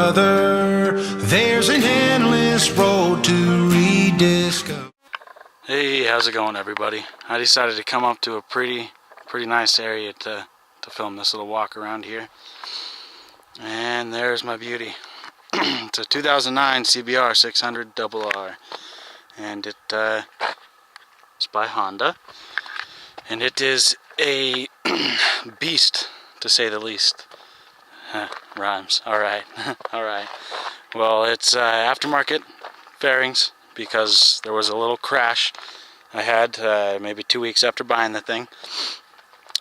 brother. There's an endless road to rediscover. Hey, how's it going, everybody? I decided to come up to a pretty nice area to film this little walk around here. And there's my beauty. It's a 2009 CBR 600 RR, and it's by Honda, and it is a beast, to say the least. Rhymes. All right. All right. Well, it's aftermarket fairings because there was a little crash I had maybe 2 weeks after buying the thing.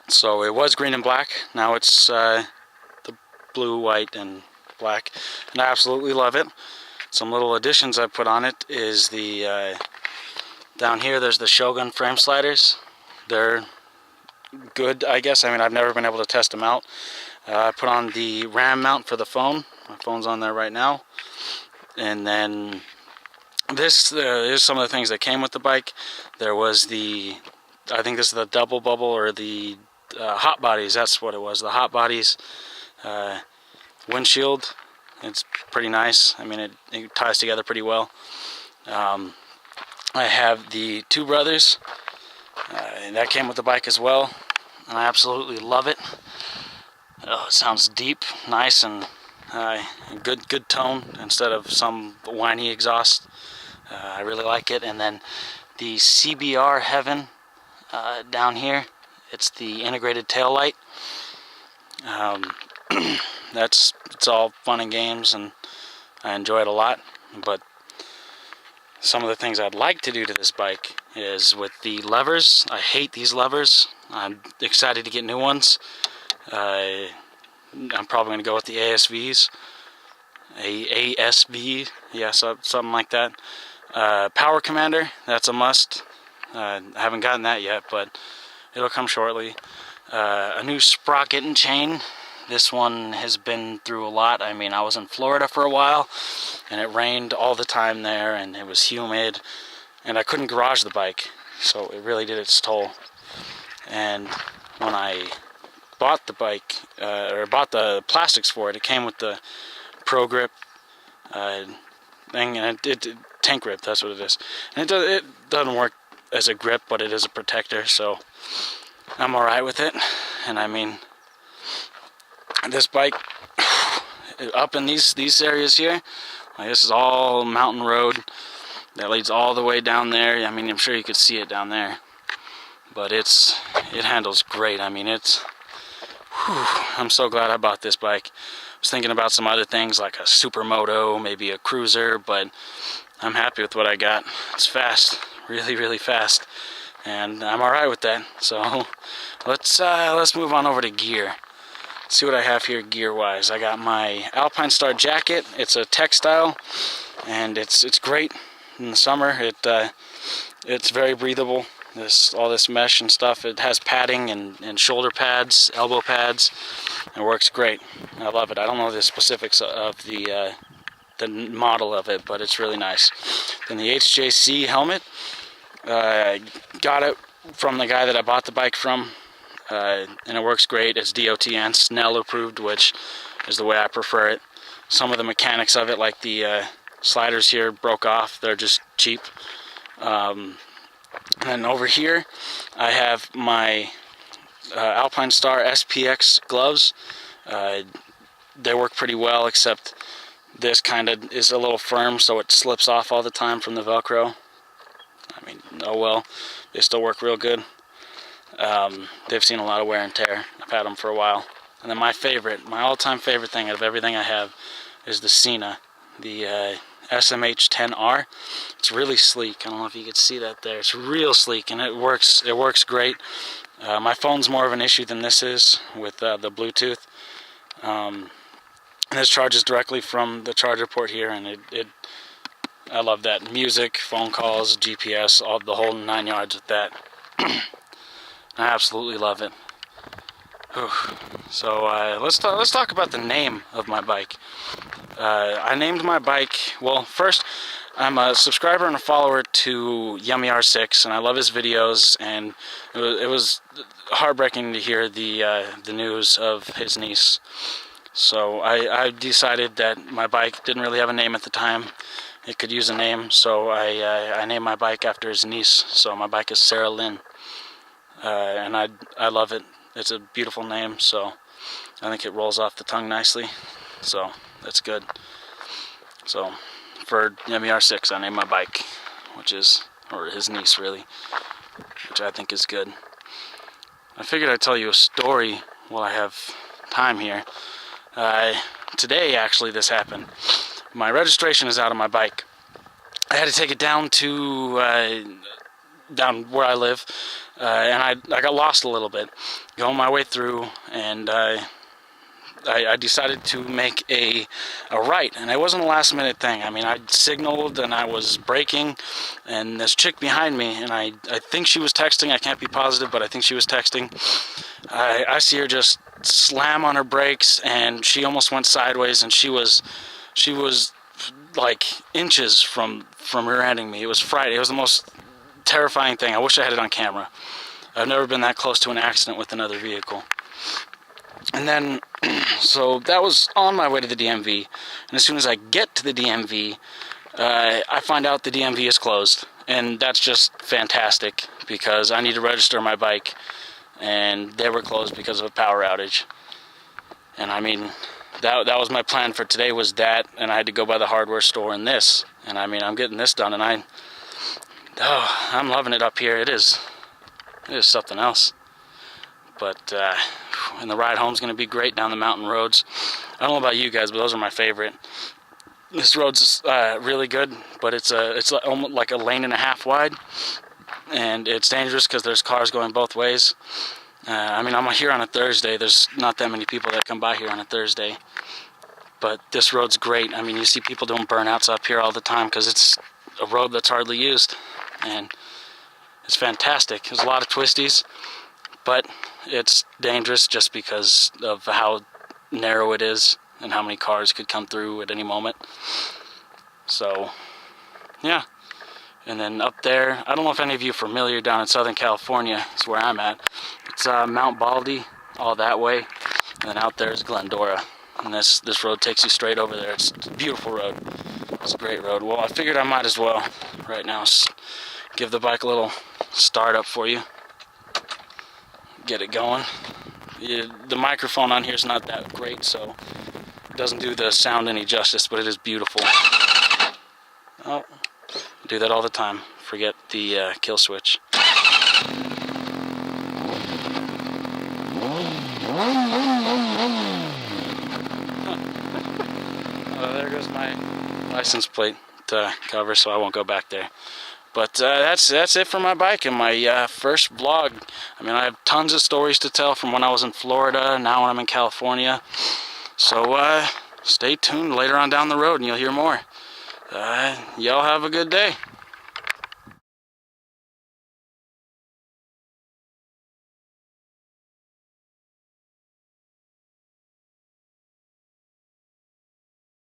So it was green and black. Now it's the blue, white, and black, and I absolutely love it. Some little additions I put on it is the down here there's the Shogun frame sliders. They're good, I guess. I mean, I've never been able to test them out. I put on the RAM mount for the phone. My phone's on there right now. And then this is some of the things that came with the bike. There was the, I think this is the double bubble, or the hot bodies. That's what it was. The hot bodies windshield. It's pretty nice. I mean, it ties together pretty well. I have the Two Brothers. That came with the bike as well, and I absolutely love it. Oh, it sounds deep, nice, and good tone instead of some whiny exhaust. I really like it. And then the CBR Heaven down here, it's the integrated tail light. It's all fun and games, and I enjoy it a lot. But some of the things I'd like to do to this bike is with the levers. I hate these levers. I'm excited to get new ones. I'm probably going to go with the ASVs. ASV, yeah, something like that. Power Commander, that's a must. I haven't gotten that yet, but it'll come shortly. A new sprocket and chain. This one has been through a lot. I mean, I was in Florida for a while, and it rained all the time there, and it was humid, and I couldn't garage the bike, so it really did its toll. And when I bought the bike, or bought the plastics for it, it came with the Pro Grip thing, and it tank grip, that's what it is. And it doesn't work as a grip, but it is a protector, so I'm alright with it. And I mean, this bike up in these areas here, like this is all mountain road that leads all the way down there. I mean, I'm sure you could see it down there, but it handles great. I mean, I'm so glad I bought this bike. I was thinking about some other things like a supermoto, maybe a cruiser, but I'm happy with what I got. It's fast, really fast, and I'm alright with that. So let's move on over to gear. See what I have here gear-wise. I got my Alpine Star jacket. It's a textile, and it's great in the summer. It's very breathable. All this mesh and stuff. It has padding and shoulder pads, elbow pads. It works great. I love it. I don't know the specifics of the model of it, but it's really nice. Then the HJC helmet. I got it from the guy that I bought the bike from. And it works great. It's DOT and Snell approved, which is the way I prefer it. Some of the mechanics of it, like the sliders here, broke off. They're just cheap. And over here I have my Alpine Star SPX gloves. They work pretty well, except this kind of is a little firm, so it slips off all the time from the Velcro. I mean, oh well, they still work real good. They've seen a lot of wear and tear. I've had them for a while. And then my all-time favorite thing out of everything I have is the Sena, the SMH10R. It's really sleek. I don't know if you can see that there. It's real sleek, and it works great. My phone's more of an issue than this is with the Bluetooth. And this charges directly from the charger port here, and I love that. Music, phone calls, GPS, the whole 9 yards with that. I absolutely love it. Whew. So let's talk about the name of my bike. I named my bike, well, first, I'm a subscriber and a follower to Yummy R6, and I love his videos, and it was heartbreaking to hear the news of his niece So I decided that my bike didn't really have a name at the time. It could use a name, so I named my bike after his niece. So my bike is Sarah Lynn, and I love it. It's a beautiful name, so I think it rolls off the tongue nicely. So that's good. So for MER6, I named my bike, or his niece really, which I think is good. I figured I'd tell you a story while I have time here. Today, actually, this happened. My registration is out on my bike. I had to take it down to down where I live, and I got lost a little bit going my way through, and I decided to make a right, and it wasn't a last minute thing. I mean, I signaled and I was braking, and this chick behind me, and I think she was texting. I can't be positive, but I think she was texting. I see her just slam on her brakes, and she almost went sideways, and she was like inches from rear-ending me. It was Friday. It was the most terrifying thing. I wish I had it on camera. I've never been that close to an accident with another vehicle. And then, so that was on my way to the DMV, and as soon as I get to the DMV, I find out the DMV is closed, and that's just fantastic, because I need to register my bike, and they were closed because of a power outage. And I mean, that was my plan for today, was that, and I had to go by the hardware store and this, and I mean, I'm getting this done, and I'm loving it up here. It is something else. But and the ride home is going to be great down the mountain roads. I don't know about you guys, but those are my favorite. This road's really good, but it's almost like a lane and a half wide, and it's dangerous because there's cars going both ways. I mean, I'm here on a Thursday. There's not that many people that come by here on a Thursday, but this road's great. I mean, you see people doing burnouts up here all the time because it's a road that's hardly used, and it's fantastic. There's a lot of twisties, but it's dangerous just because of how narrow it is and how many cars could come through at any moment. So, yeah. And then up there, I don't know if any of you are familiar, down in Southern California is where I'm at. It's Mount Baldy, all that way. And then out there is Glendora. And this road takes you straight over there. It's a beautiful road. It's a great road. Well, I figured I might as well right now give the bike a little start up for you. Get it going. The microphone on here is not that great, so it doesn't do the sound any justice, but it is beautiful. Oh, I do that all the time. Forget the kill switch. There goes my license plate cover, so I won't go back there. But that's it for my bike and my first vlog. I mean, I have tons of stories to tell from when I was in Florida, now when I'm in California. So stay tuned later on down the road and you'll hear more. Y'all have a good day.